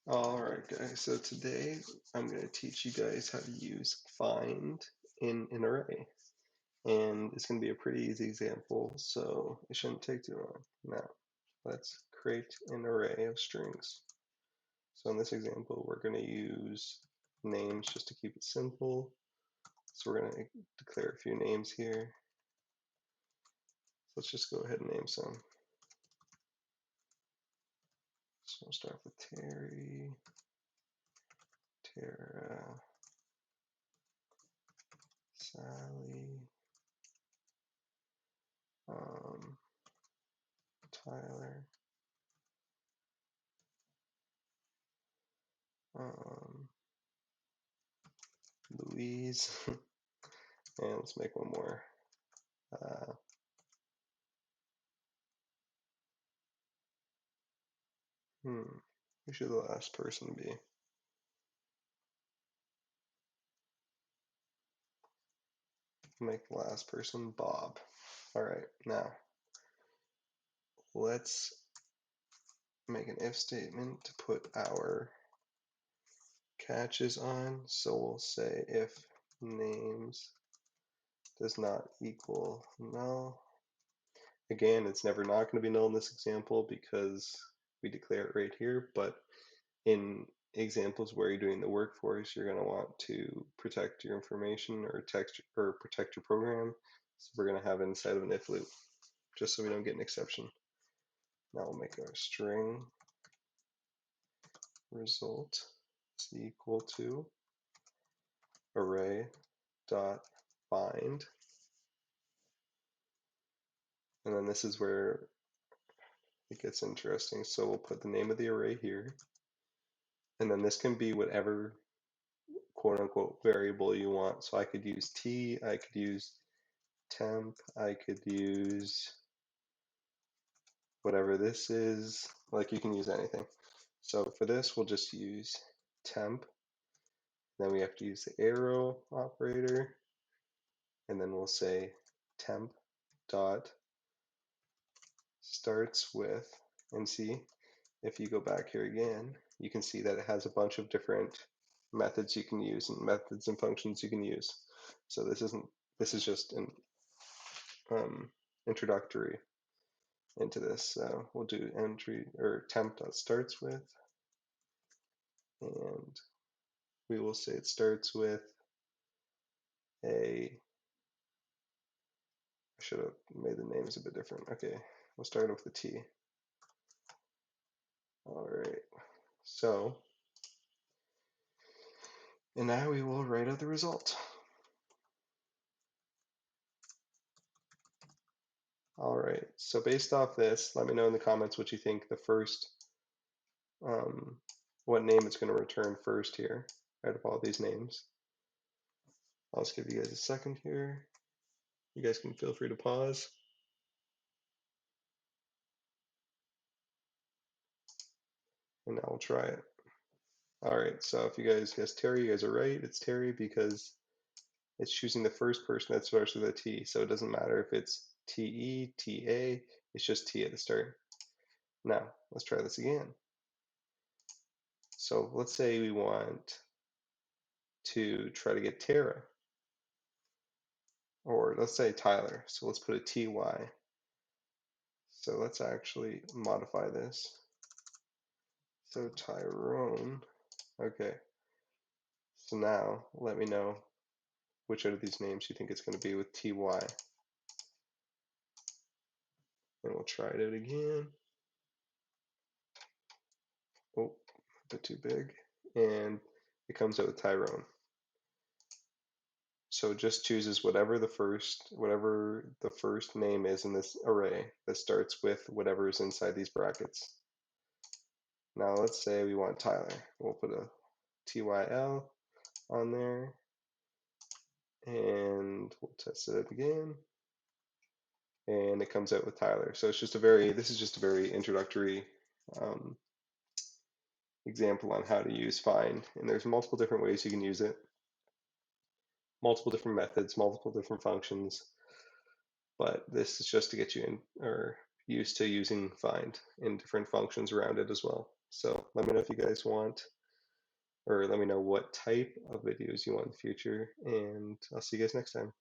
Alright guys, so today I'm going to teach you guys how to use find in an array. And it's going to be a pretty easy example, so it shouldn't take too long. Now, let's create an array of strings. So in this example, we're going to use names just to keep it simple. So we're going to declare a few names here. So let's just go ahead and name some. So we'll start with Terry, Tara, Sally, um, Tyler, um, Louise, and let's make one more. Uh, who should the last person be? Make the last person Bob. All right, now let's make an if statement to put our catches on. So we'll say if names does not equal null. Again, it's never not going to be null in this example because we declare it right here, but in examples where you're doing the workforce, you're going to want to protect your information or protect your program. So we're going to have it inside of an if loop, just so we don't get an exception. Now we'll make our string result is equal to array dot find, and then this is where it gets interesting. So we'll put the name of the array here, and then this can be whatever quote unquote variable you want. So I could use t, I could use temp, I could use whatever this is, like you can use anything. So for this, we'll just use temp, then we have to use the arrow operator, and then we'll say temp dot starts with, and see, if you go back here again, you can see that it has a bunch of different methods you can use and methods and functions you can use. So this is just an introductory into this. So we'll do entry or temp dot starts with, and we will say it starts with I should have made the names a bit different. Okay, we'll start with the T. All right, so, and now we will write out the result. All right, so based off this, let me know in the comments what you think the first, what name it's going to return first here out of all these names. I'll just give you guys a second here. You guys can feel free to pause. And now we'll try it. All right, so if you guys guess Terry, you guys are right. It's Terry because it's choosing the first person that starts with a T. So it doesn't matter if it's TE, TA, it's just T at the start. Now, let's try this again. So let's say we want to try to get Tara, or let's say Tyler. So let's put a TY. So let's actually modify this. So Tyrone, okay. So now let me know which out of these names you think it's going to be with TY. And we'll try it out again. Oh, a bit too big. And it comes out with Tyrone. So it just chooses whatever the first name is in this array that starts with whatever is inside these brackets. Now let's say we want Tyler. We'll put a TYL on there, and we'll test it again, and it comes out with Tyler. So it's just this is just a very introductory example on how to use find, and there's multiple different ways you can use it, multiple different methods, multiple different functions, but this is just to get you in or used to using find and different functions around it as well. So let me know if you guys want, or let me know what type of videos you want in the future, and I'll see you guys next time.